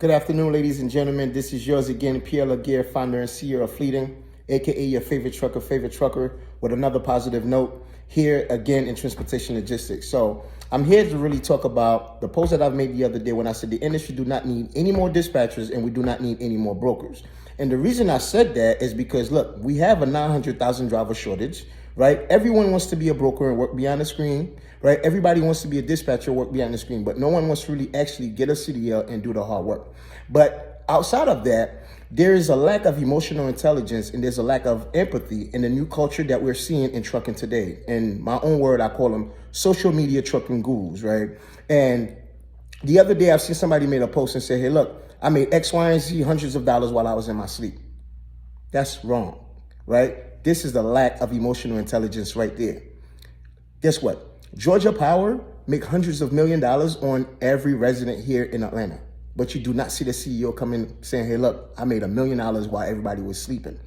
Good afternoon, ladies and gentlemen. This is yours again, Pierre Laguerre, founder and CEO of Fleeting, aka your favorite trucker, with another positive note here again in transportation logistics. So I'm here to really talk about the post that I've made the other day when I said the industry do not need any more dispatchers and we do not need any more brokers. And the reason I said that is because, look, we have a 900,000 driver shortage, right? Everyone wants to be a broker and work behind the screen, right? Everybody wants to be a dispatcher, work behind the screen, but no one wants to really actually get a CDL and do the hard work. But outside of that, there is a lack of emotional intelligence and there's a lack of empathy in the new culture that we're seeing in trucking today. In my own word, I call them social media trucking gurus, right? And the other day, I've seen somebody made a post and said, hey, look, I made X, Y, and Z hundreds of dollars while I was in my sleep. That's wrong, right? This is the lack of emotional intelligence right there. Guess what? Georgia Power make hundreds of $millions on every resident here in Atlanta. But you do not see the CEO come in saying, hey, look, I made $1 million while everybody was sleeping.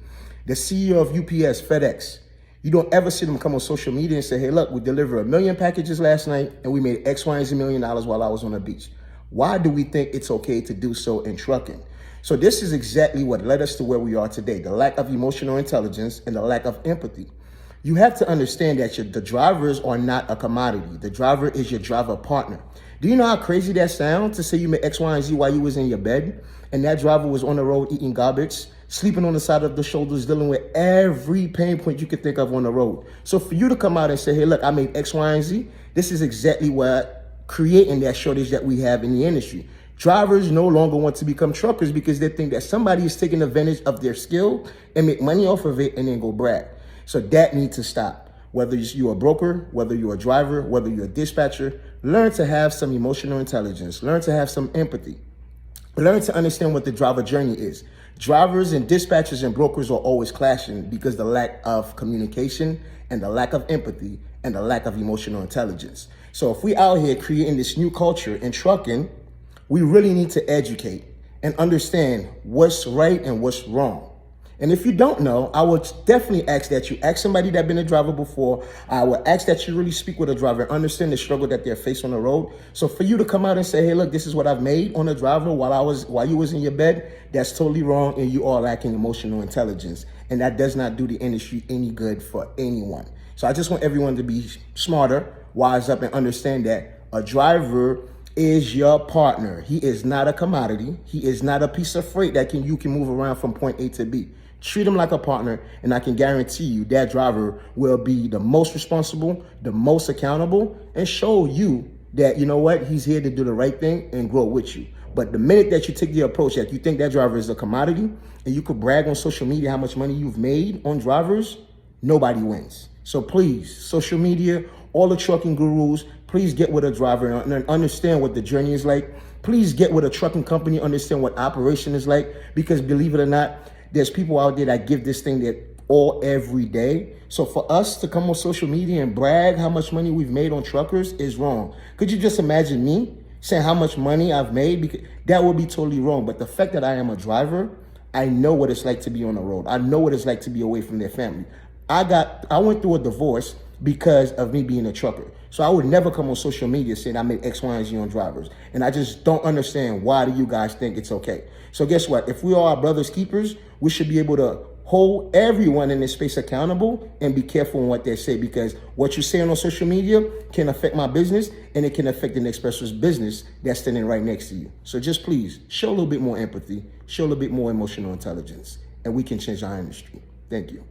The CEO of UPS, FedEx, you don't ever see them come on social media and say, hey, look, we delivered 1 million packages last night and we made X, Y, and Z $1 million while I was on the beach. Why do we think it's okay to do so in trucking? So this is exactly what led us to where we are today, the lack of emotional intelligence and the lack of empathy. You have to understand that the drivers are not a commodity. The driver is your driver partner. Do you know how crazy that sounds to say you made X, Y, and Z while you was in your bed and that driver was on the road eating garbage, sleeping on the side of the shoulders, dealing with every pain point you could think of on the road. So for you to come out and say, hey, look, I made X, Y, and Z, this is exactly what creating that shortage that we have in the industry. Drivers no longer want to become truckers because they think that somebody is taking advantage of their skill and make money off of it and then go brag. So that needs to stop. Whether you're a broker, whether you're a driver, whether you're a dispatcher, learn to have some emotional intelligence. Learn to have some empathy. Learn to understand what the driver journey is. Drivers and dispatchers and brokers are always clashing because the lack of communication and the lack of empathy and the lack of emotional intelligence. So if we out here creating this new culture in trucking, we really need to educate and understand what's right and what's wrong. And if you don't know, I would definitely ask that you ask somebody that's been a driver before. I would ask that you really speak with a driver and understand the struggle that they're facing on the road. So for you to come out and say, hey, look, this is what I've made on a driver while you was in your bed, that's totally wrong and you are lacking emotional intelligence. And that does not do the industry any good for anyone. So I just want everyone to be smarter, wise up, and understand that a driver is your partner. He is not a commodity. He is not a piece of freight that you can move around from point A to B. Treat him like a partner, and I can guarantee you that driver will be the most responsible, the most accountable, and show you that, you know what, he's here to do the right thing and grow with you. But the minute that you take the approach that you think that driver is a commodity and you could brag on social media how much money you've made on drivers, nobody wins. So please, social media, all the trucking gurus, please get with a driver and understand what the journey is like. Please get with a trucking company, understand what operation is like, because believe it or not, there's people out there that give this thing that all every day. So for us to come on social media and brag how much money we've made on truckers is wrong. Could you just imagine me saying how much money I've made? Because that would be totally wrong. But the fact that I am a driver, I know what it's like to be on the road. I know what it's like to be away from their family. I went through a divorce because of me being a trucker. So I would never come on social media saying I made X, Y, and Z on drivers. And I just don't understand why do you guys think it's okay. So guess what? If we are our brother's keepers, we should be able to hold everyone in this space accountable and be careful in what they say, because what you're saying on social media can affect my business and it can affect the next person's business that's standing right next to you. So just please show a little bit more empathy, show a little bit more emotional intelligence, and we can change our industry. Thank you.